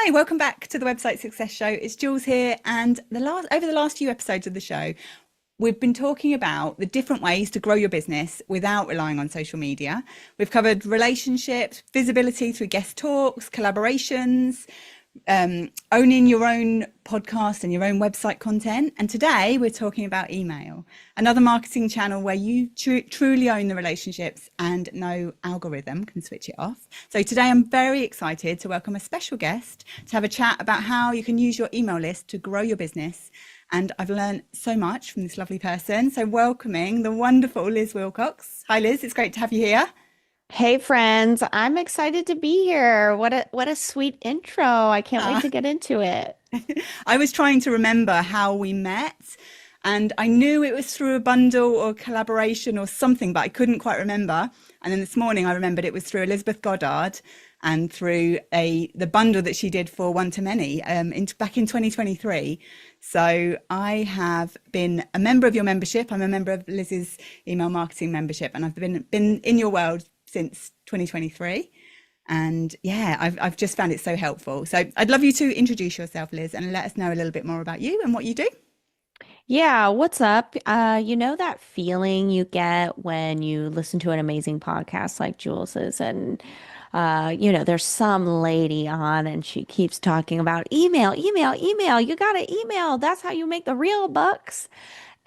Hi, welcome back to the Website Success Show. It's Jules here, and over the last few episodes of the show, we've been talking about the different ways to grow your business without relying on social media. We've covered relationships, visibility through guest talks, collaborations, owning your own podcast and your own website content. And today we're talking about email, another marketing channel where you truly own the relationships and no algorithm can switch it off. So today I'm very excited to welcome a special guest to have a chat about how you can use your email list to grow your business. And I've learned so much from this lovely person. So welcoming the wonderful Liz Wilcox. Hi, Liz. It's great to have you here. Hey friends, I'm excited to be here. What a sweet intro. I can't wait to get into it. I was trying to remember how we met, and I knew it was through a bundle or collaboration or something, but I couldn't quite remember. And then this morning I remembered it was through Elizabeth Goddard and through the bundle that she did for One to Many back in 2023. So I have been a member of your membership. I'm a member of Liz's email marketing membership, and I've been in your world since 2023. And yeah, I've just found it so helpful. So I'd love you to introduce yourself, Liz, and let us know a little bit more about you and what you do. Yeah, what's up? You know that feeling you get when you listen to an amazing podcast like Jules's and there's some lady on and she keeps talking about email, email, email. You gotta email. That's how you make the real bucks.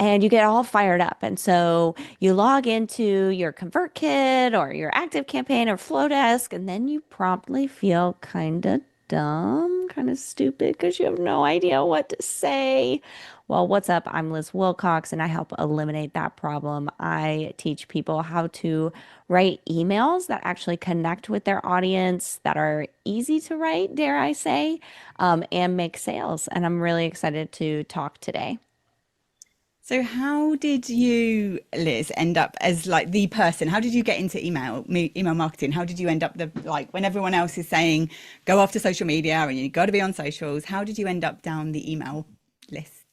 And you get all fired up. And so you log into your ConvertKit or your Active Campaign or Flowdesk, and then you promptly feel kind of dumb, kind of stupid because you have no idea what to say. Well, what's up? I'm Liz Wilcox, and I help eliminate that problem. I teach people how to write emails that actually connect with their audience, that are easy to write, dare I say, and make sales. And I'm really excited to talk today. So how did you, Liz, end up as like the person? How did you get into email marketing? How did you end up when everyone else is saying, go after social media and you got to be on socials, how did you end up down the email list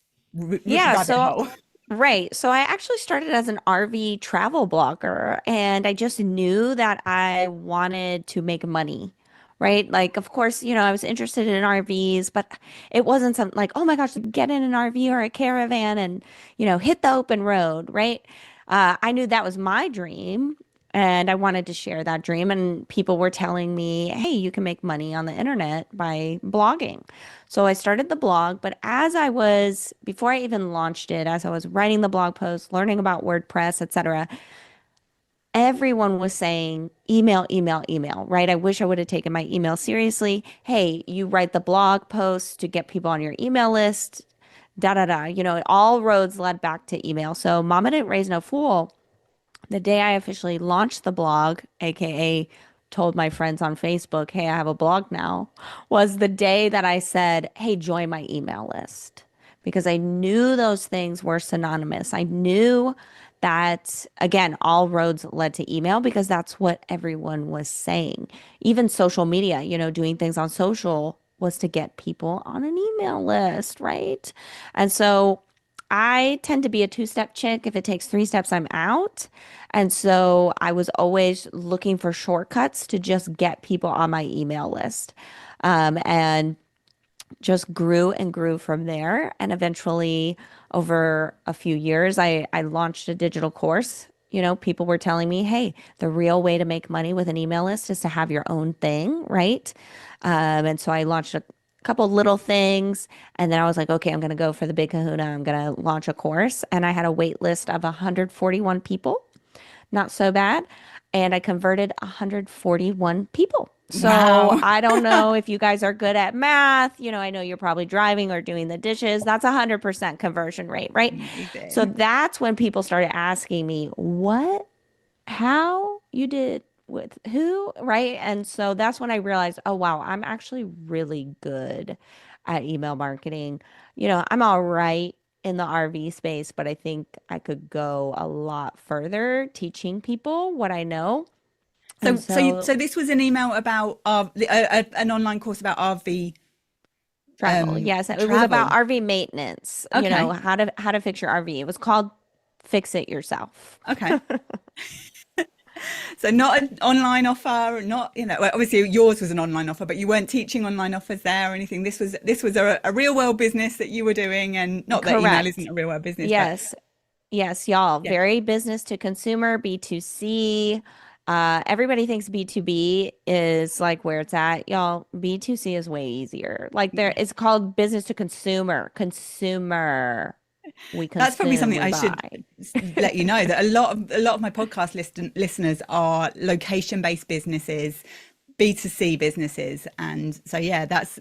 Yeah, rabbit so hole? right. So I actually started as an RV travel blogger and I just knew that I wanted to make money. Right. Like, of course, I was interested in RVs, but it wasn't something like, oh my gosh, get in an RV or a caravan and, hit the open road. Right. I knew that was my dream and I wanted to share that dream. And people were telling me, hey, you can make money on the internet by blogging. So I started the blog, but before I even launched it, as I was writing the blog post, learning about WordPress, etc., everyone was saying email, email, email, right? I wish I would have taken my email seriously. Hey, you write the blog post to get people on your email list, da da da. All roads led back to email. So Mama didn't raise no fool. The day I officially launched the blog, aka told my friends on Facebook, hey, I have a blog now, was the day that I said, hey, join my email list. Because I knew those things were synonymous. I knew that, again, all roads led to email because that's what everyone was saying. Even social media, doing things on social was to get people on an email list, right? And so I tend to be a two-step chick. If it takes three steps, I'm out. And so I was always looking for shortcuts to just get people on my email list. And just grew and grew from there. And eventually, over a few years, I launched a digital course. People were telling me, hey, the real way to make money with an email list is to have your own thing, right? And so I launched a couple little things. And then I was like, okay, I'm going to go for the big kahuna. I'm going to launch a course. And I had a wait list of 141 people. Not so bad. And I converted 141 people. So Wow. I don't know if you guys are good at math. I know you're probably driving or doing the dishes. That's 100% conversion rate, right? So Amazing. that's when people started asking me, what, how you did with who, right? And so that's when I realized, oh, wow, I'm actually really good at email marketing. I'm all right in the RV space, but I think I could go a lot further teaching people what I know. And So so this was an email about an online course about RV travel, yes, it was about travel. RV maintenance, Okay. how to fix your RV. It was called Fix It Yourself. Okay. So not an online offer, not, well, obviously yours was an online offer, but you weren't teaching online offers there or anything. This was a real world business that you were doing, and not that email isn't Correct. a real world business, but Yes. Yes, y'all. yeah, Very business to consumer, B2C. Everybody thinks B2B is like where it's at. Y'all, B2C is way easier. Like there, yeah. it's called business to consumer. Consumer. We That's probably consume, something we I should buy. let you know that a lot of my podcast listeners are location based businesses, B2C businesses, and so yeah, that's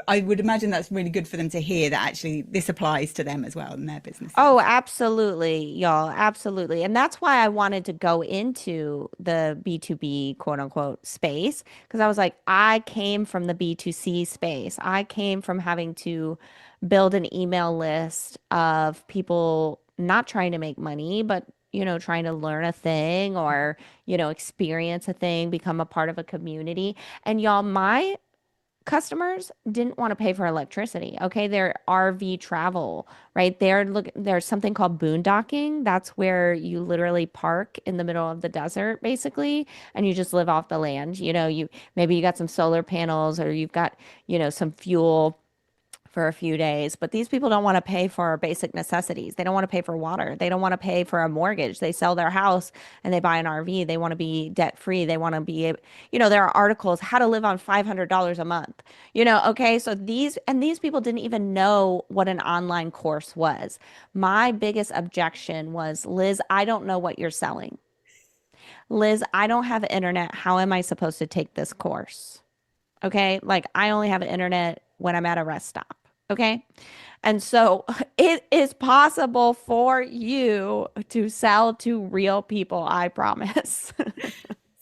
I would imagine that's really good for them to hear that actually this applies to them as well in their Oh, businesses. absolutely, y'all. Absolutely. And that's why I wanted to go into the B2B quote unquote space because I was like, I came from the B2C space. I came from having to build an email list of people not trying to make money, but trying to learn a thing or, experience a thing, become a part of a community. And y'all, my customers didn't want to pay for electricity. Okay, they're RV travel, right? There's something called boondocking. That's where you literally park in the middle of the desert basically and you just live off the land. You maybe you got some solar panels or you've got, some fuel for a few days, but these people don't want to pay for basic necessities. They don't want to pay for water. They don't want to pay for a mortgage. They sell their house and they buy an RV. They want to be debt free. They want to be, there are articles how to live on $500 a month. Okay, so these people didn't even know what an online course was. My biggest objection was, Liz, I don't know what you're selling. Liz, I don't have internet. How am I supposed to take this course? Okay. Like I only have internet when I'm at a rest stop. Okay. And so it is possible for you to sell to real people, I promise.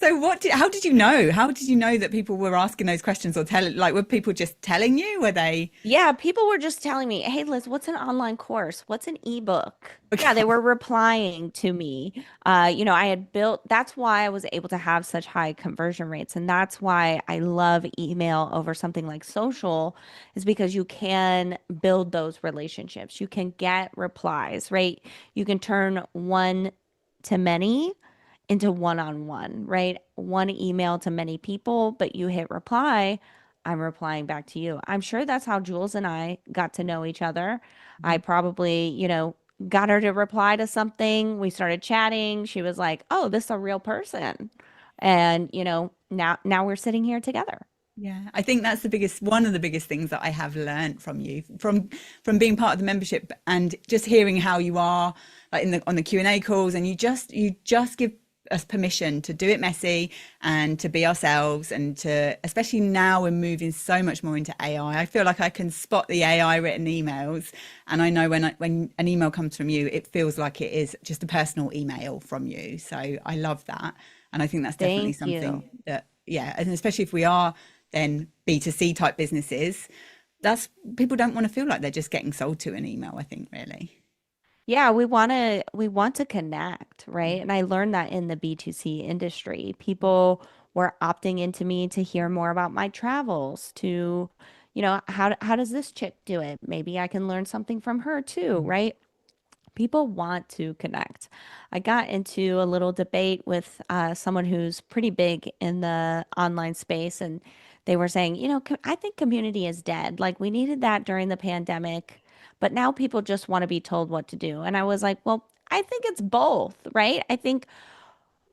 So how did you know? How did you know that people were asking those questions or were people just telling you? Were they Yeah, people were just telling me, "Hey Liz, what's an online course? What's an ebook?" Yeah, they okay? were replying to me. I had built, that's why I was able to have such high conversion rates. And that's why I love email over something like social, is because you can build those relationships. You can get replies, right? You can turn one to many into one-on-one, right? One email to many people, but you hit reply, I'm replying back to you. I'm sure that's how Jules and I got to know each other. I probably, got her to reply to something. We started chatting. She was like, "Oh, this is a real person." And, now we're sitting here together. Yeah, I think that's one of the biggest things that I have learned from you, from being part of the membership and just hearing how you are, like on the Q&A calls, and you just give us permission to do it messy and to be ourselves, and to, especially now we're moving so much more into AI. I feel like I can spot the AI written emails, and I know when an email comes from you, it feels like it is just a personal email from you. So I love that, and I think that's definitely Thank you. something that, yeah, and especially if we are then B2C type businesses, that's people don't want to feel like they're just getting sold to an email, I think, really. Yeah, we want to connect, right? And I learned that in the B2C industry. People were opting into me to hear more about my travels, to, how does this chick do it? Maybe I can learn something from her too, right? People want to connect. I got into a little debate with someone who's pretty big in the online space, and they were saying, I think community is dead. Like we needed that during the pandemic, but now people just want to be told what to do. And I was like, well, I think it's both, right? I think,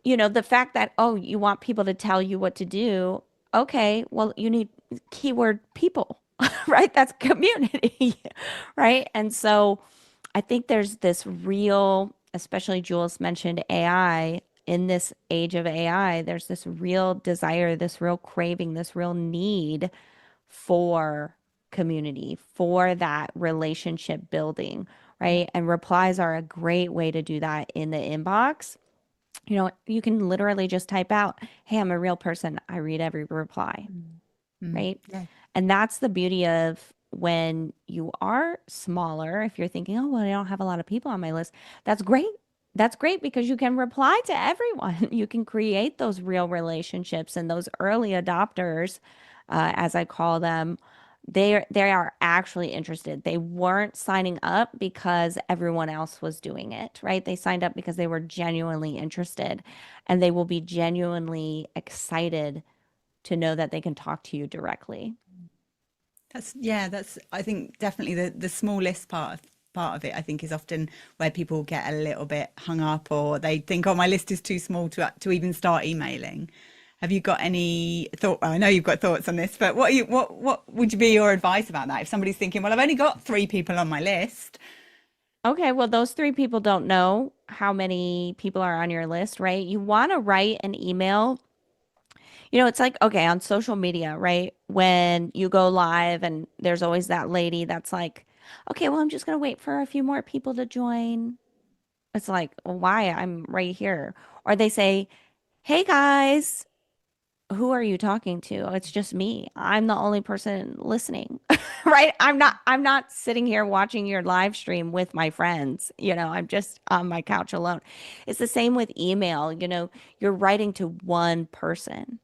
the fact that, oh, you want people to tell you what to do. Okay, well, you need keyword people, right? That's community, right? And so, I think there's this real, especially Jules mentioned AI, in this age of AI, there's this real desire, this real craving, this real need for community, for that relationship building, Yeah. right? And replies are a great way to do that in the inbox. You can literally just type out, "Hey, I'm a real person. I read every reply," Mm. Mm. right? Yeah. And that's the beauty of when you are smaller. If you're thinking, "Oh, well, I don't have a lot of people on my list," that's great. That's great because you can reply to everyone. You can create those real relationships and those early adopters, as I call them. they are actually interested. They weren't signing up because everyone else was doing it, right? They signed up because they were genuinely interested, and they will be genuinely excited to know that they can talk to you directly. That's I think definitely the small list part of it I think is often where people get a little bit hung up, or they think, oh, my list is too small to even start emailing. Have you got any thought? I know you've got thoughts on this, but what would be your advice about that if somebody's thinking, well, I've only got 3 people on my list? Okay, well, those three people don't know how many people are on your list, right? You want to write an email. It's like, okay, on social media, right? When you go live and there's always that lady that's like, okay, well, I'm just going to wait for a few more people to join. It's like, well, why? I'm right here. Or they say, hey guys, who are you talking to? Oh, it's just me. I'm the only person listening. Right? I'm not sitting here watching your live stream with my friends. I'm just on my couch alone. It's the same with email. You're writing to one person,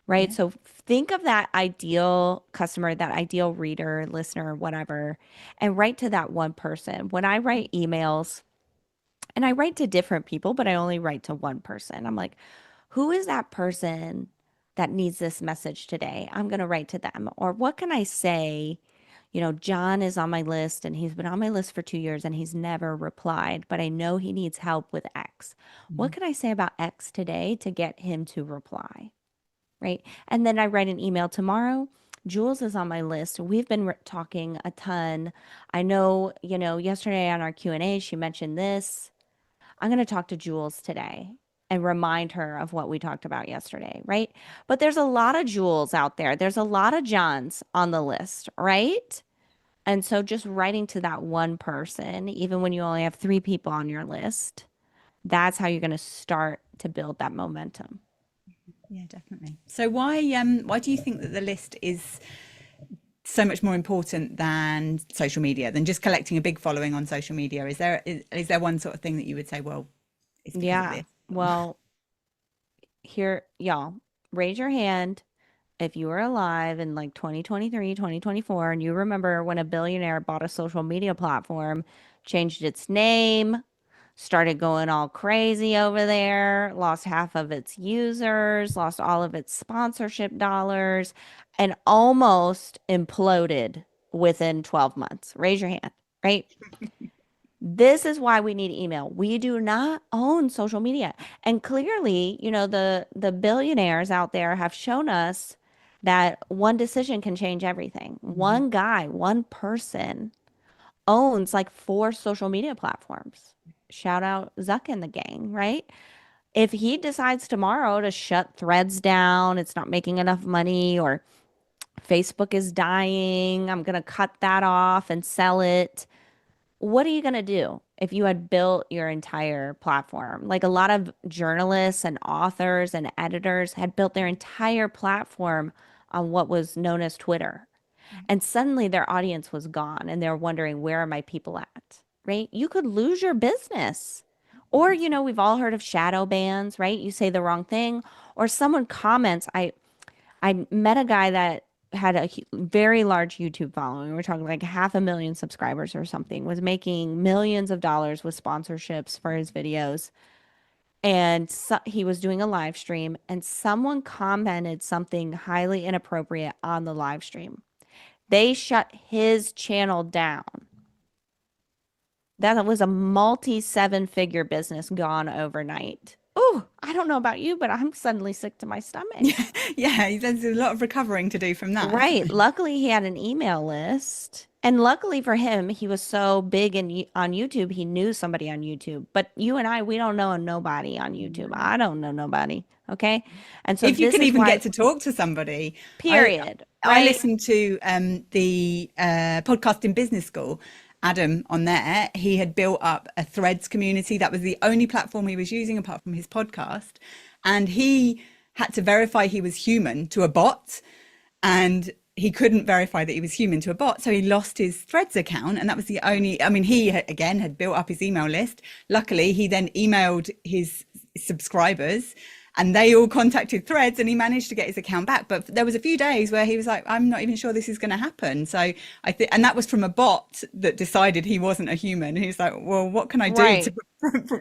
right? Yeah. So think of that ideal customer, that ideal reader, listener, whatever, and write to that one person. When I write emails, and I write to different people, but I only write to one person. I'm like, who is that person that needs this message today? I'm going to write to them. Or what can I say? John is on my list and he's been on my list for 2 years and he's never replied, but I know he needs help with X. What Mhm. can I say about X today to get him to reply? Right. And then I write an email tomorrow. Jules is on my list. We've been talking a ton. I know, yesterday on our Q&A, she mentioned this. I'm going to talk to Jules today and remind her of what we talked about yesterday, right? But there's a lot of Jules out there. There's a lot of Johns on the list, right? And so just writing to that one person, even when you only have 3 people on your list, that's how you're going to start to build that momentum. Yeah, definitely. So why do you think that the list is so much more important than social media, than just collecting a big following on social media? Is there one sort of thing that you would say, well, it's because of Yeah. this? Well, here, y'all, raise your hand if you were alive in like 2023, 2024, and you remember when a billionaire bought a social media platform, changed its name, started going all crazy over there, lost half of its users, lost all of its sponsorship dollars, and almost imploded within 12 months. Raise your hand, right? This is why we need email. We do not own social media. And clearly, the billionaires out there have shown us that one decision can change everything. Mhm. One guy, one person owns like 4 social media platforms. Shout out Zuck and the gang, right? If he decides tomorrow to shut Threads down, it's not making enough money, or Facebook is dying, I'm going to cut that off and sell it. What are you going to do if you had built your entire platform? Like a lot of journalists and authors and editors had built their entire platform on what was known as Twitter. And suddenly their audience was gone and they're wondering, where are my people at? Right? You could lose your business. Or, we've all heard of shadow bans, right? You say the wrong thing, or someone comments. I met a guy that had a very large YouTube following. We're talking like 500,000 subscribers or something, was making millions of dollars with sponsorships for his videos. And he was doing a live stream, and someone commented something highly inappropriate on the live stream. They shut his channel down. That was a multi 7-figure business gone overnight. Oh, I don't know about you, but I'm suddenly sick to my stomach. Yeah, yeah, there's a lot of recovering to do from that. Right. Luckily, he had an email list. And luckily for him, he was so big on YouTube, he knew somebody on YouTube. But you and I, we don't know nobody on YouTube. I don't know nobody. Okay. And so If you this can is even why, get to talk to somebody. I period. I Right. listened to the podcast in business school. Adam on there, he had built up a Threads community. That was the only platform he was using apart from his podcast, and he had to verify he was human to a bot, and he couldn't verify that he was human to a bot, so he lost his Threads account. And that was the only, I mean, he again had built up his email list. Luckily he then emailed his subscribers and they all contacted Threads, and he managed to get his account back. But there was a few days where he was like, I'm not even sure this is going to happen. So I think, and that was from a bot that decided he wasn't a human. He's like, well, what can I do Right. to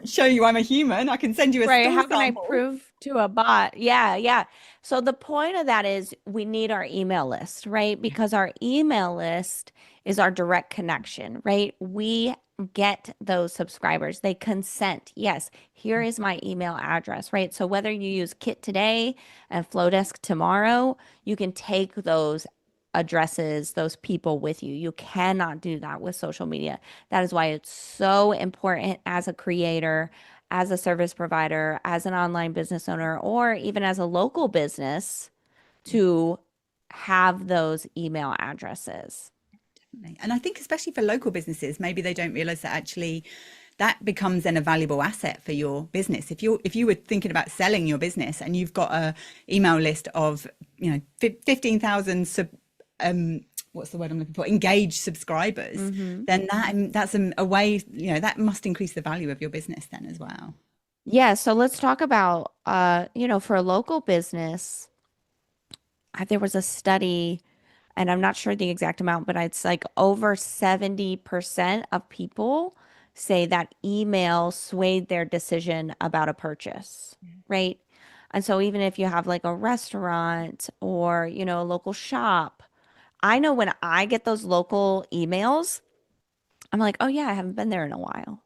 show you I'm a human? I can send you a Right. stool How can I sample. prove to a bot? Yeah, yeah. So the point of that is we need our email list, right? Because our email list is our direct connection, right? We get those subscribers. They consent. Yes, here is my email address, right? So whether you use Kit today and Flowdesk tomorrow, you can take those addresses, those people with you. You cannot do that with social media. That is why it's so important as a creator, as a service provider, as an online business owner, or even as a local business to have those email addresses. And I think especially for local businesses, maybe they don't realize that actually that becomes then a valuable asset for your business. If you were thinking about selling your business and you've got a email list of 15,000 what's the word I'm looking for, engaged subscribers, Hmm. then that's a way, that must increase the value of your business then as well. Yeah, so let's talk about for a local business, there was a study, and I'm not sure the exact amount, but it's like over 70% of people say that email swayed their decision about a purchase, right? And so even if you have like a restaurant or, a local shop, I know when I get those local emails, I'm like, oh yeah, I haven't been there in a while.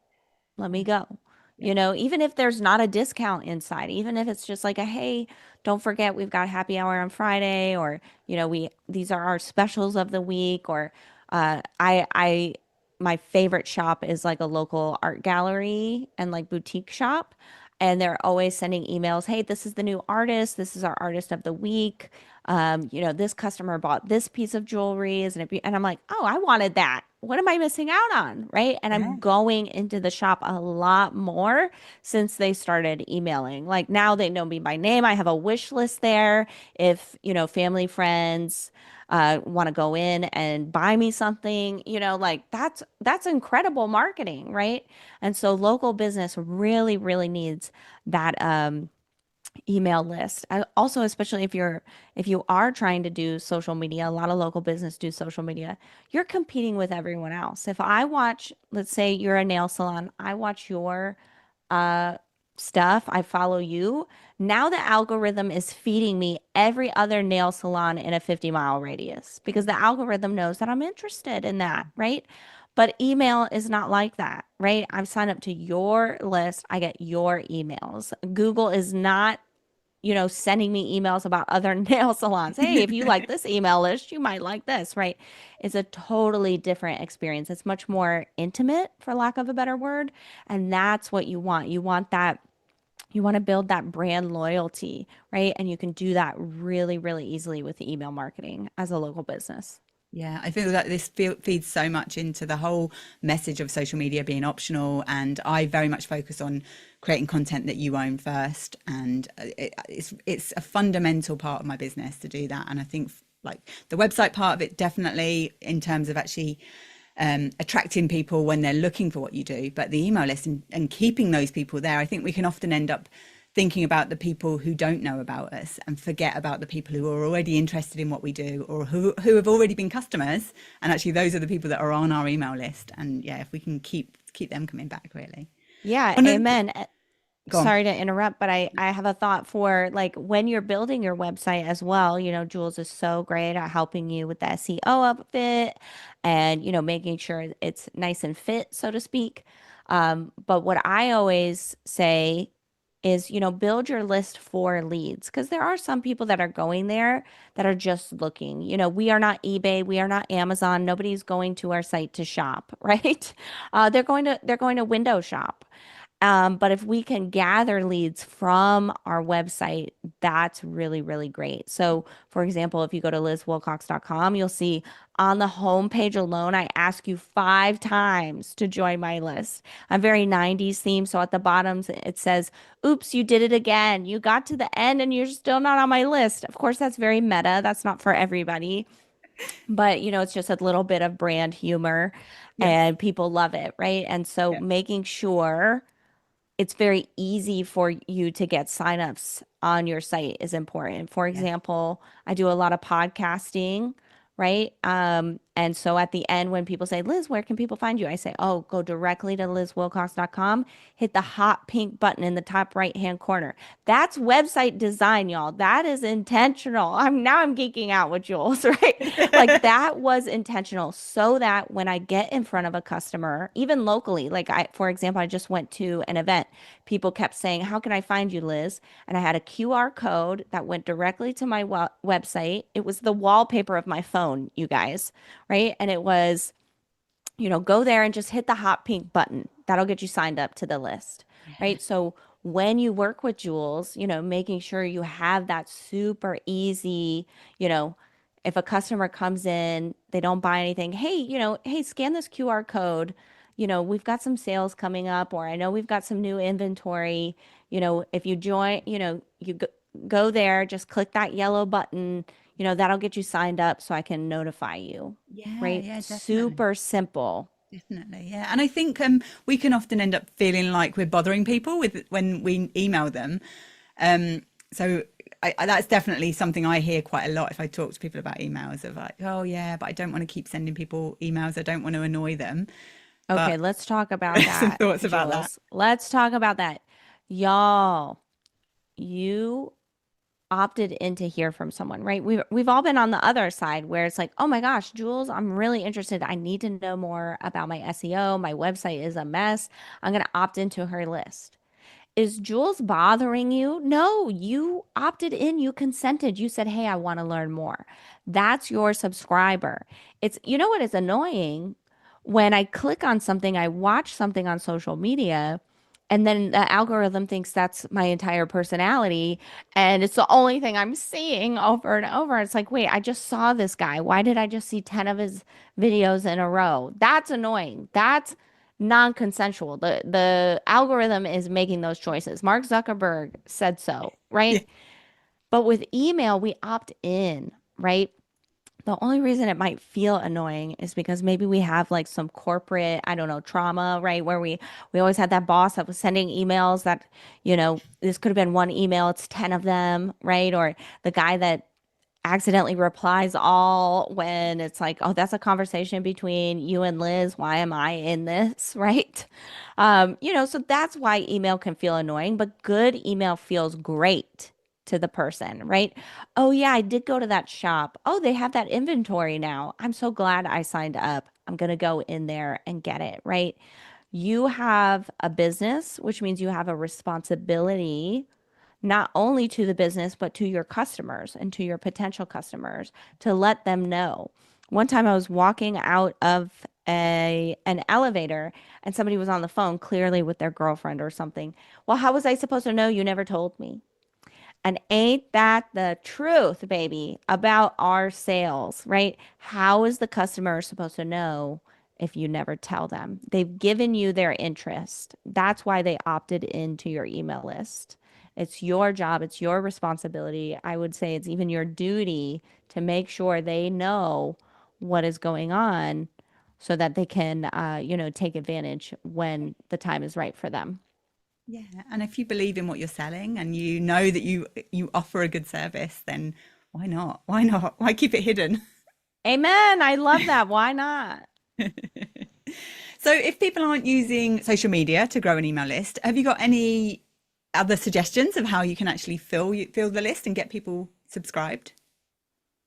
Let me Yeah, go. yeah, Even if there's not a discount inside, even if it's just like a, hey, don't forget we've got happy hour on Friday, or, we these are our specials of the week, or my favorite shop is like a local art gallery and like boutique shop. And they're always sending emails, hey, this is the new artist, this is our artist of the week. This customer bought this piece of jewelry, and I'm like, oh, I wanted that. What am I missing out on? Right. And yeah. I'm going into the shop a lot more since they started emailing. Like now they know me by name. I have a wish list there. If, family, friends, want to go in and buy me something, like that's incredible marketing, right? And so local business really, really needs that email list. Also, especially if you are trying to do social media, a lot of local business do social media. You're competing with everyone else. If I watch, let's say you're a nail salon, I watch your uh stuff, I follow you. Now the algorithm is feeding me every other nail salon in a 50-mile radius because the algorithm knows that I'm interested in that, right? But email is not like that, right? I've signed up to your list. I get your emails. Google is not sending me emails about other nail salons. Hey, if you like this email list, you might like this, right? It's a totally different experience. It's much more intimate, for lack of a better word. And that's what you want. You want to build that brand loyalty, right? And you can do that really, really easily with email marketing as a local business. Yeah, I feel that this feeds so much into the whole message of social media being optional. And I very much focus on creating content that you own first. And it's a fundamental part of my business to do that. And I think like the website part of it, definitely in terms of actually attracting people when they're looking for what you do. But the email list and keeping those people there, I think we can often end up thinking about the people who don't know about us and forget about the people who are already interested in what we do or who have already been customers. And actually those are the people that are on our email list. And yeah, if we can keep them coming back, really. Yeah, One of the, amen. go on. Sorry to interrupt, but I have a thought for like when you're building your website as well. Jules is so great at helping you with the SEO of it and, making sure it's nice and fit, so to speak. But what I always say is, build your list for leads because there are some people that are going there that are just looking. We are not eBay, we are not Amazon. Nobody's going to our site to shop, right? They're going to window shop. But if we can gather leads from our website, that's really, really great. So, for example, if you go to lizwilcox.com, you'll see on the homepage alone, I ask you 5 times to join my list. I'm very 90s theme. So at the bottom, it says, oops, you did it again. You got to the end and you're still not on my list. Of course, that's very meta. That's not for everybody. But, it's just a little bit of brand humor Yes. and people love it, right? And so Yeah. making sure it's very easy for you to get signups on your site is important. For Yeah. example, I do a lot of podcasting, right? And so at the end, when people say, Liz, where can people find you? I say, oh, go directly to lizwilcox.com, hit the hot pink button in the top right hand corner. That's website design, y'all. That is intentional. I'm geeking out with Jules, right? Like that was intentional so that when I get in front of a customer, even locally, like for example, I just went to an event. People kept saying, how can I find you, Liz? And I had a QR code that went directly to my website. It was the wallpaper of my phone, you guys, right? And it was, go there and just hit the hot pink button. That'll get you signed up to the list, Yeah. right? So when you work with Jules, making sure you have that super easy, you know, if a customer comes in, they don't buy anything, hey, hey, scan this QR code. We've got some sales coming up, or I know we've got some new inventory. If you join, you go there, just click that yellow button, that'll get you signed up so I can notify you, Yeah, right? yeah, definitely. Super simple. Definitely, yeah. And I think we can often end up feeling like we're bothering people with when we email them. So that's definitely something I hear quite a lot if I talk to people about emails of like, oh yeah, but I don't want to keep sending people emails. I don't want to annoy them. Okay, But let's talk about some that, thoughts about that. Jules. Let's talk about that. Y'all, you opted in to hear from someone, right? We've all been on the other side where it's like, oh my gosh, Jules, I'm really interested. I need to know more about my SEO. My website is a mess. I'm going to opt into her list. Is Jules bothering you? No, you opted in, you consented. You said, "Hey, I want to learn more." That's your subscriber. What is annoying? When I click on something, I watch something on social media, and then the algorithm thinks that's my entire personality, and it's the only thing I'm seeing over and over. It's like, wait, I just saw this guy. Why did I just see 10 of his videos in a row? That's annoying. That's non-consensual. The algorithm is making those choices. Mark Zuckerberg said so, Yeah, right? But with email, we opt in, right? The only reason it might feel annoying is because maybe we have like some corporate, I don't know, trauma, right? Where we always had that boss that was sending emails that, this could have been one email, it's 10 of them, right? Or the guy that accidentally replies all when it's like, oh, that's a conversation between you and Liz. Why am I in this? Right. So that's why email can feel annoying, but good email feels great to the person, right? Oh, yeah, I did go to that shop. Oh, they have that inventory now. I'm so glad I signed up. I'm going to go in there and get it, right? You have a business, which means you have a responsibility not only to the business, but to your customers and to your potential customers to let them know. One time I was walking out of an elevator and somebody was on the phone, clearly with their girlfriend or something. Well, how was I supposed to know? You never told me. And ain't that the truth, baby, about our sales, right? How is the customer supposed to know if you never tell them? They've given you their interest. That's why they opted into your email list. It's your job, it's your responsibility. I would say it's even your duty to make sure they know what is going on so that they can, take advantage when the time is right for them. yeah. And if you believe in what you're selling and you know that you offer a good service, then why not? Why not? Why keep it hidden? Amen. I love that. Why not? So if people aren't using social media to grow an email list, have you got any other suggestions of how you can actually fill the list and get people subscribed?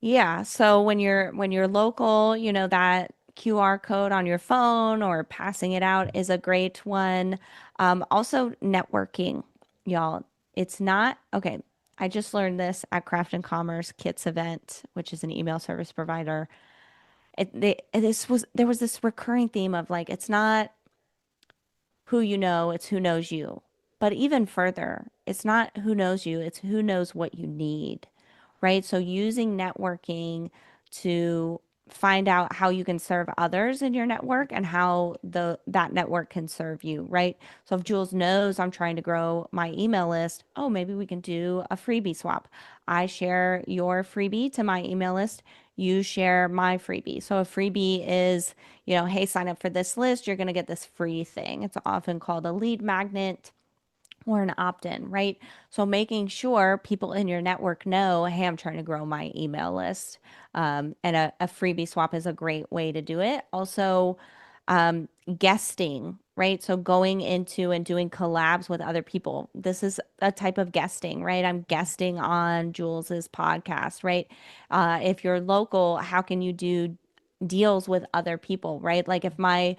Yeah, so when you're local, that QR code on your phone or passing it out is a great one. Also networking, y'all. It's not okay. I just learned this at Craft and Commerce Kits event, which is an email service provider. There was this recurring theme of like it's not who you know, it's who knows you. But even further, it's not who knows you, it's who knows what you need, right? So using networking to find out how you can serve others in your network and how that network can serve you, right? So if Jules knows I'm trying to grow my email list, oh, maybe we can do a freebie swap. I share your freebie to my email list, you share my freebie. So a freebie is, hey, sign up for this list, you're going to get this free thing. It's often called a lead magnet. or an opt-in, right? So making sure people in your network know, hey, I'm trying to grow my email list. And a freebie swap is a great way to do it. Also, guesting, right? So going into and doing collabs with other people. This is a type of guesting, right? I'm guesting on Jules's podcast, right? If you're local, how can you do deals with other people, right? Like if my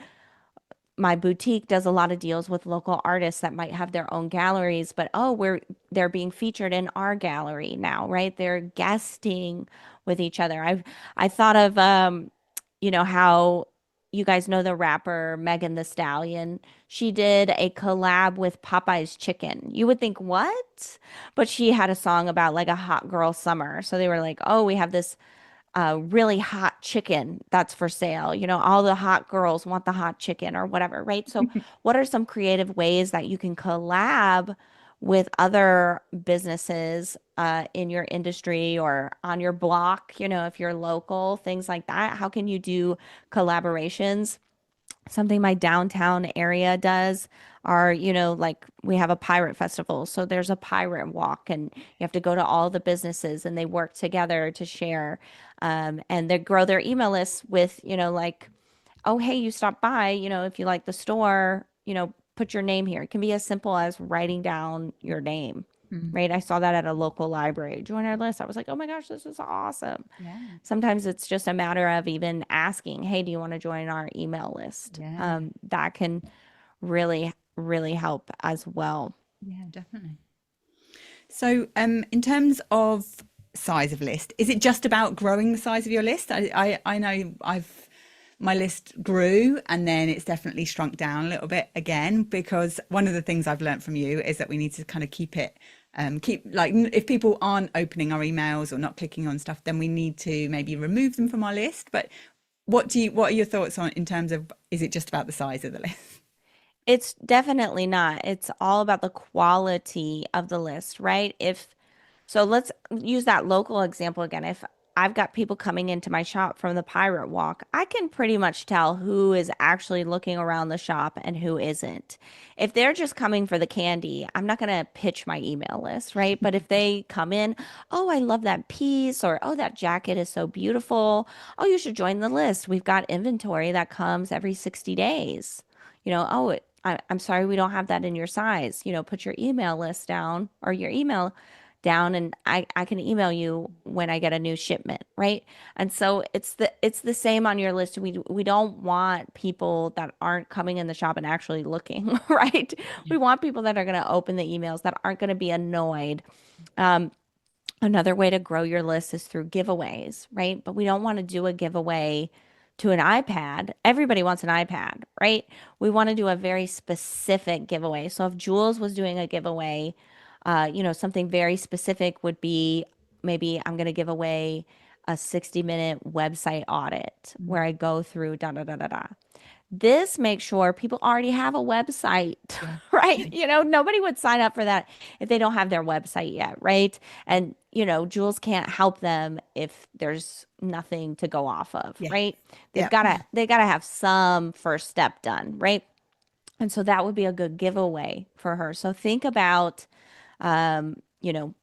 boutique does a lot of deals with local artists that might have their own galleries, but oh, they're being featured in our gallery now, right? They're guesting with each other. I thought of how you guys know the rapper Megan the Stallion. She did a collab with Popeye's Chicken. You would think what? But she had a song about like a hot girl summer. So they were like, "Oh, we have this really hot chicken that's for sale. You know, all the hot girls want the hot chicken or whatever, right? So, what are some creative ways that you can collab with other businesses in your industry or on your block? You know, if you're local, things like that. How can you do collaborations? Something my downtown area does are, like we have a pirate festival. So there's a pirate walk, and you have to go to all the businesses and they work together to share. And they grow their email lists with, like, oh, hey, you stopped by, if you like the store, put your name here. It can be as simple as writing down your name. Mm. Right. I saw that at a local library. Join our list. I was like, oh my gosh, this is awesome. Yeah. Sometimes it's just a matter of even asking, hey, do you want to join our email list? Yeah. That can really, really help as well. Yeah, definitely. So, in terms of size of list, is it just about growing the size of your list? I know my list grew and then it's definitely shrunk down a little bit again, because one of the things I've learned from you is that we need to kind of keep it, keep like if people aren't opening our emails or not clicking on stuff, then we need to maybe remove them from our list. But what are your thoughts on in terms of, is it just about the size of the list? It's definitely not. It's all about the quality of the list, right? So let's use that local example again. If I've got people coming into my shop from the Pirate Walk, I can pretty much tell who is actually looking around the shop and who isn't. If they're just coming for the candy, I'm not going to pitch my email list, right? But if they come in, oh, I love that piece, or oh, that jacket is so beautiful. Oh, you should join the list. We've got inventory that comes every 60 days. Oh, I'm sorry, we don't have that in your size. Put your email list down or your email down, and I can email you when I get a new shipment, right? And so it's the same on your list. We don't want people that aren't coming in the shop and actually looking, right? Yeah. We want people that are going to open the emails, that aren't going to be annoyed. Um, Another way to grow your list is through giveaways, right? But we don't want to do a giveaway to an iPad. Everybody wants an iPad, right? We want to do a very specific giveaway. So if Jules was doing a giveaway, something very specific would be, maybe I'm going to give away a 60-minute website audit Mm. where I go through da da da da da. This makes sure people already have a website, Yeah. right? Nobody would sign up for that if they don't have their website yet, right? And, Jules can't help them if there's nothing to go off of, Yeah. right? They've Yeah. got to they got to have some first step done, right? And so that would be a good giveaway for her. So think about, um, you know,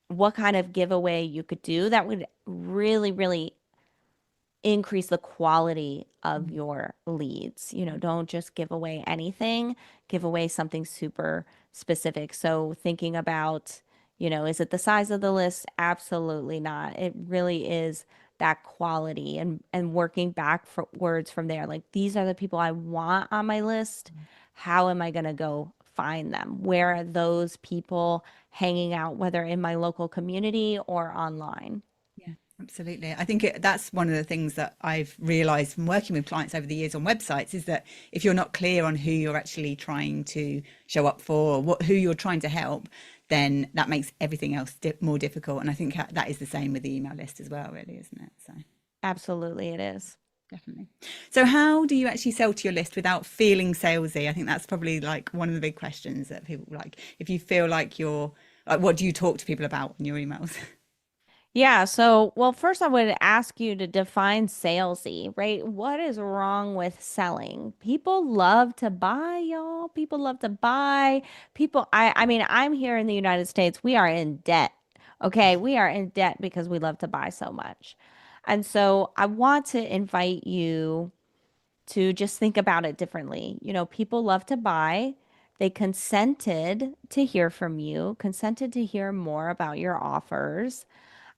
what kind of giveaway you could do that would really, really increase the quality of Mm. your leads. Don't just give away anything, give away something super specific. So thinking about, is it the size of the list? Absolutely not. It really is that quality, and working back for words from there. Like, these are the people I want on my list. How am I going to go find them? Where are those people hanging out, whether in my local community or online? Yeah, absolutely. I think that's one of the things that I've realized from working with clients over the years on websites, is that if you're not clear on who you're actually trying to show up for, or who you're trying to help, then that makes everything else more difficult. And I think that is the same with the email list as well, really, isn't it? So Absolutely, it is. definitely. So how do you actually sell to your list without feeling salesy? I think that's probably like one of the big questions that people like. If you feel like you're like, what do you talk to people about in your emails? Yeah, so well, first I would ask you to define salesy, right? What is wrong with selling? People love to buy, y'all. People love to buy. I mean, I'm here in the United States. We are in debt. Okay, we are in debt because we love to buy so much. And so I want to invite you to just think about it differently. People love to buy. They consented to hear from you, consented to hear more about your offers.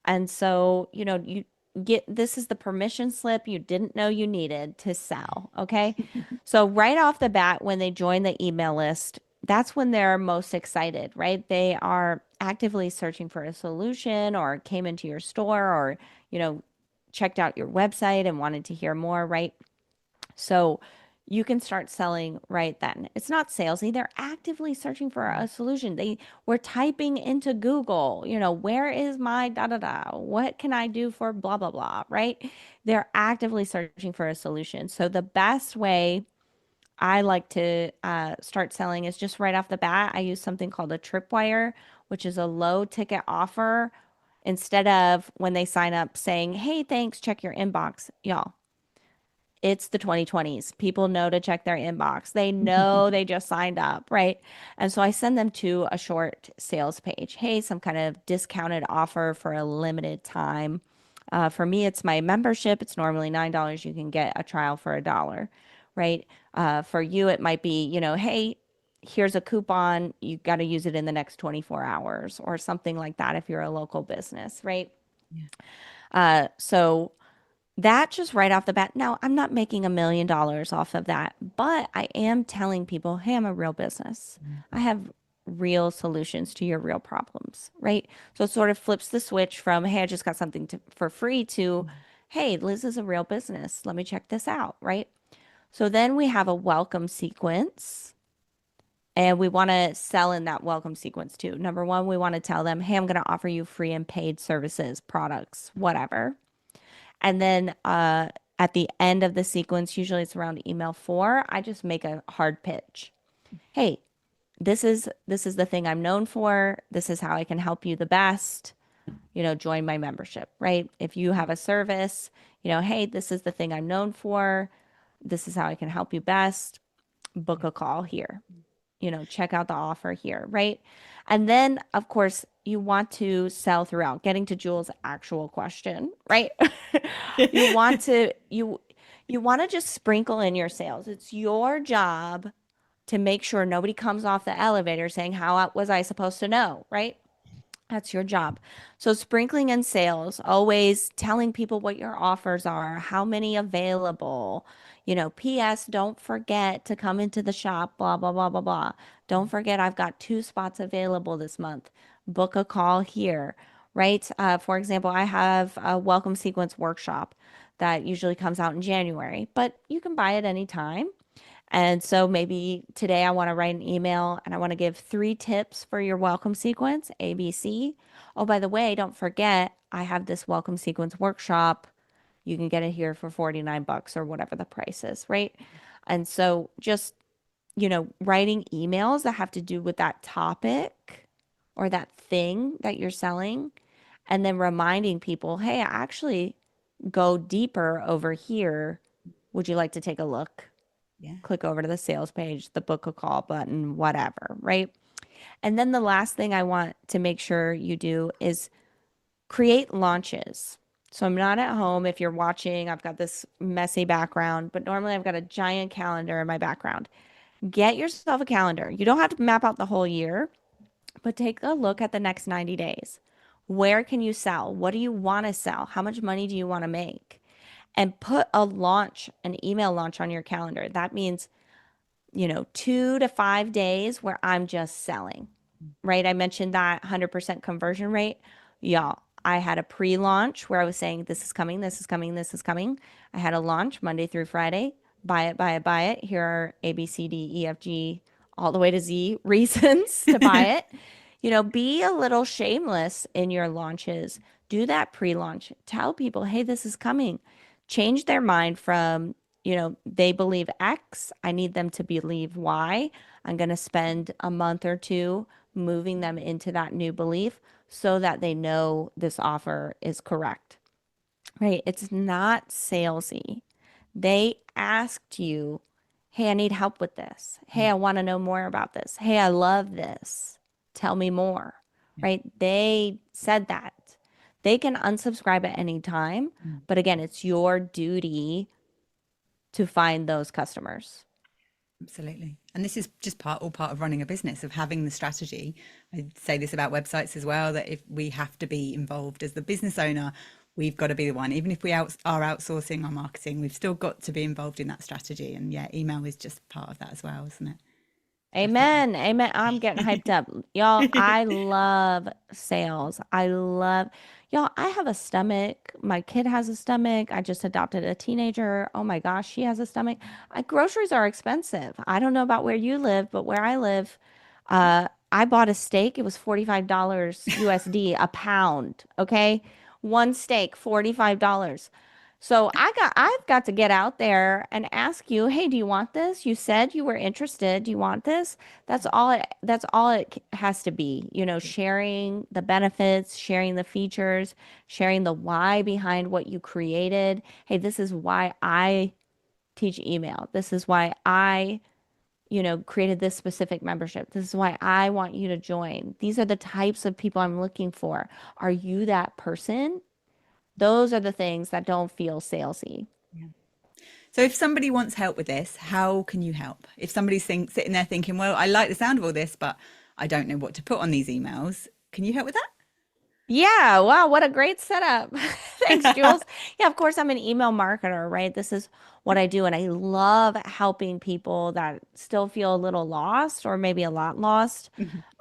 And so, you get this is the permission slip you didn't know you needed to sell. Okay. So, right off the bat, when they join the email list, that's when they're most excited, right? They are actively searching for a solution or came into your store or, you know, checked out your website and wanted to hear more, right? So you can start selling right then. It's not salesy. They're actively searching for a solution. They were typing into Google, where is my da da da? What can I do for blah blah blah, right? They're actively searching for a solution. So the best way I like to start selling is just right off the bat. I use something called a tripwire, which is a low ticket offer. Instead of when they sign up saying, "Hey, thanks, check your inbox," y'all, it's the 2020s. People know to check their inbox. They know they just signed up, right? And so I send them to a short sales page. Hey, some kind of discounted offer for a limited time. For me, it's my membership. It's normally $9. You can get a trial for $1, right? For you, it might be, hey, here's a coupon. You got to use it in the next 24 hours or something like that if you're a local business, right? Yeah. So that just right off the bat. Now, I'm not making $1 million off of that, but I am telling people, hey, I'm a real business. I have real solutions to your real problems, right? So it sort of flips the switch from, hey, I just got something for free to, hey, Liz is a real business. Let me check this out, right? So then we have a welcome sequence. And we want to sell in that welcome sequence too. Number one, we want to tell them, hey, I'm going to offer you free and paid services, products, whatever. And then at the end of the sequence, usually it's around email 4, I just make a hard pitch. Hey, this is the thing I'm known for. This is how I can help you the best. Join my membership, right? If you have a service, hey, this is the thing I'm known for. This is how I can help you best. Book a call here. Check out the offer here, right? And then, of course, you want to sell throughout, getting to Jules' actual question, right? You want to you want to just sprinkle in your sales. It's your job to make sure nobody comes off the elevator saying, "How was I supposed to know?" Right? That's your job. So sprinkling in sales, always telling people what your offers are, how many available. P.S. Don't forget to come into the shop, blah, blah, blah, blah, blah. Don't forget I've got 2 spots available this month. Book a call here, right? For example, I have a welcome sequence workshop that usually comes out in January, but you can buy it anytime. And so maybe today I want to write an email and I want to give 3 tips for your welcome sequence, ABC. Oh, by the way, don't forget, I have this welcome sequence workshop. You can get it here for 49 bucks or whatever the price is, right? And so just, writing emails that have to do with that topic or that thing that you're selling, and then reminding people, hey, I actually go deeper over here. Would you like to take a look? Yeah. Click over to the sales page, the book a call button, whatever, right? And then the last thing I want to make sure you do is create launches. So I'm not at home. If you're watching, I've got this messy background, but normally I've got a giant calendar in my background. Get yourself a calendar. You don't have to map out the whole year, but take a look at the next 90 days. Where can you sell? What do you want to sell? How much money do you want to make? And put a launch, an email launch on your calendar. That means 2 to 5 days where I'm just selling, right? I mentioned that 100% conversion rate. Y'all, I had a pre-launch where I was saying, this is coming, this is coming, this is coming. I had a launch Monday through Friday. Buy it, buy it, buy it. Here are A, B, C, D, E, F, G, all the way to Z reasons to buy it. Be a little shameless in your launches. Do that pre-launch. Tell people, hey, this is coming. Change their mind from, they believe X. I need them to believe Y. I'm going to spend a month or two moving them into that new belief so that they know this offer is correct, right? It's not salesy. They asked you, hey, I need help with this. Hey, Yeah. I want to know more about this. Hey, I love this. Tell me more, Yeah. right? They said that. They can unsubscribe at any time, Mm. but again, it's your duty to find those customers. Absolutely. And this is just all part of running a business, of having the strategy. I say this about websites as well, that if we have to be involved as the business owner, we've got to be the one. Even if we are outsourcing our marketing, we've still got to be involved in that strategy. And yeah, email is just part of that as well, isn't it? Definitely. Amen. Amen. I'm getting hyped up. Y'all, I love sales. Y'all, I have a stomach. My kid has a stomach. I just adopted a teenager. Oh my gosh, she has a stomach. Groceries are expensive. I don't know about where you live, but where I live, I bought a steak. It was $45 USD a pound. Okay. One steak, $45. So I've got to get out there and ask you, hey, do you want this? You said you were interested. Do you want this? That's all it has to be, sharing the benefits, sharing the features, sharing the why behind what you created. Hey, this is why I teach email. This is why I, created this specific membership. This is why I want you to join. These are the types of people I'm looking for. Are you that person? Those are the things that don't feel salesy. Yeah. So if somebody wants help with this, how can you help? If somebody's sitting there thinking, well, I like the sound of all this, but I don't know what to put on these emails, can you help with Yeah, wow, what a great setup. Thanks, that? Jules. Yeah, of course, I'm an email marketer, right? This is what I do. And I love helping people that still feel a little lost or maybe a lot lost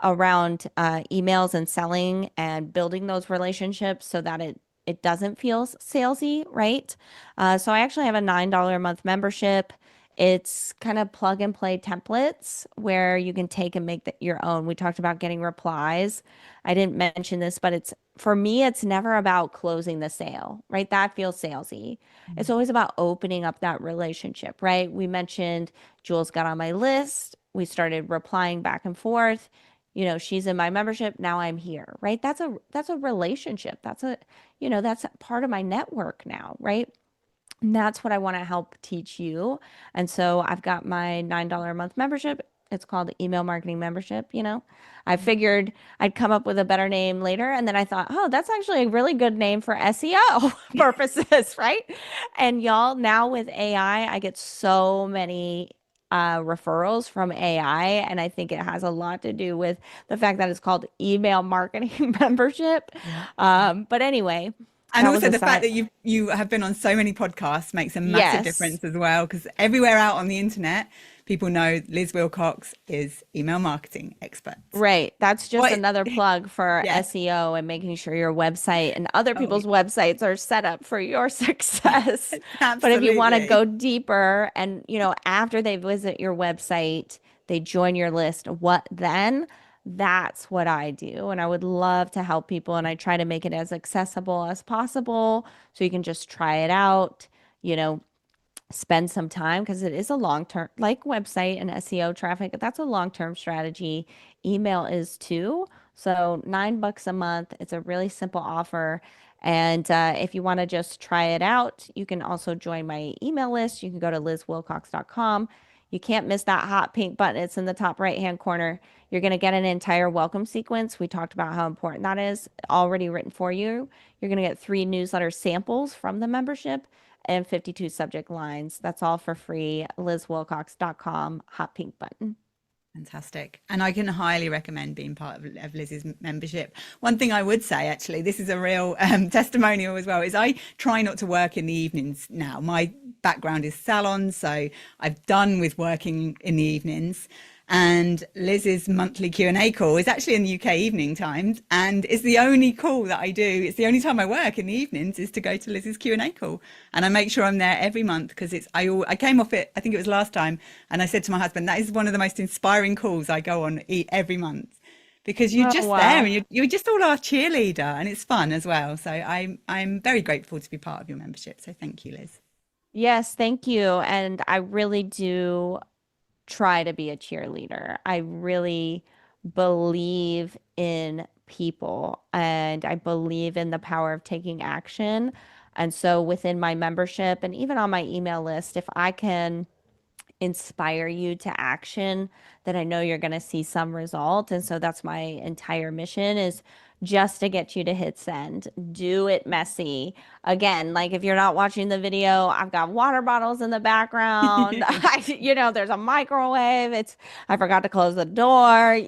around emails and selling and building those relationships so that it doesn't feel salesy, right? So I actually have a $9 a month membership. It's kind of plug and play templates where you can take and make your own. We talked about getting replies. I didn't mention this, but it's for me, it's never about closing the sale, right? That feels salesy. It's always about opening up that relationship, right? We mentioned Jules got on my list. We started replying back and forth. She's in my membership. Now I'm here, right? That's a relationship. That's part of my network now, right? And that's what I want to help teach you. And so I've got my $9 a month membership. It's called Email Marketing Membership. I figured I'd come up with a better name later. And then I thought, oh, that's actually a really good name for SEO purposes, right? And y'all, now with AI, I get so many referrals from AI. And I think it has a lot to do with the fact that it's called Email Marketing Membership. Yeah. But anyway, And that was also a the fact side. that you have been on so many podcasts makes a massive Yes. difference as well, because everywhere out on the internet, people know Liz Wilcox is email marketing expert. Right. That's just What? another plug for Yeah. SEO and making sure your website and other Oh, people's websites are set up for your success. But if you want to absolutely. go deeper and, after they visit your website, they join your list, what then? That's what I do. And I would love to help people. And I try to make it as accessible as possible so you can just try it out. You know, spend some time because it is a long term, like website and SEO traffic. That's a long term strategy. Email is too. So $9 a month. It's a really simple offer. And if you want to just try it out, you can also join my email list. You can go to lizwilcox.com. You can't miss that hot pink button. It's in the top right hand corner. You're going to get an entire welcome sequence. We talked about how important that is, already written for you. You're going to get 3 newsletter samples from the membership and 52 subject lines. That's all for free. LizWilcox.com, hot pink button. Fantastic. And I can highly recommend being part of Liz's membership. One thing I would say, actually, this is a real testimonial as well, is I try not to work in the evenings now. My background is salon, so I've done with working in the evenings. And Liz's monthly Q&A call is actually in the UK evening times, and it's the only call that I do. It's the only time I work in the evenings is to go to Liz's Q&A call, and I make sure I'm there every month because I came off it, I think it was last time, and I said to my husband, that is one of the most inspiring calls I go on every month, because you're Oh, just there and wow. you're just all our cheerleader, and it's fun as well. So I'm very grateful to be part of your membership. So thank you, Liz. Yes, thank you. And I really do try to be a cheerleader. I really believe in people and I believe in the power of taking action. And so within my membership and even on my email list, if I can inspire you to action, that I know you're going to see some result. And so that's my entire mission is just to get you to hit send. Do it messy. Again, like if you're not watching the video, I've got water bottles in the background. There's a microwave. I forgot to close the door.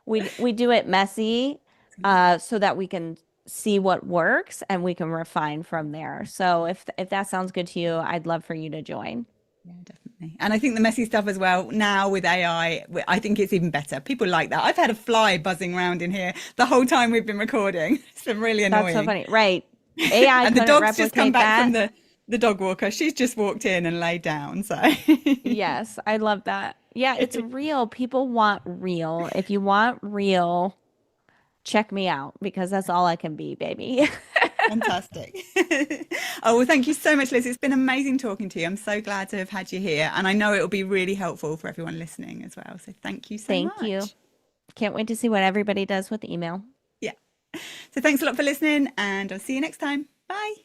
We do it messy so that we can see what works and we can refine from there. So if that sounds good to you, I'd love for you to join. Yeah, definitely. And I think the messy stuff as well, now with AI, I think it's even better. People like that. I've had a fly buzzing around in here the whole time we've been recording. It's been really That's so annoying. funny. Right. AI And the couldn't dog's just come replicate back from that. the dog walker. She's just walked in and laid down. So Yes, I love that. Yeah, it's real. People want real. If you want real, check me out because that's all I can be, baby. fantastic. Oh, well, thank you so much, Liz. It's been amazing talking to you. I'm so glad to have had you here. And I know it will be really helpful for everyone listening as well. So thank you so Thank you. much. Can't wait to see what everybody does with email. Yeah. So thanks a lot for listening, and I'll see you next time. Bye.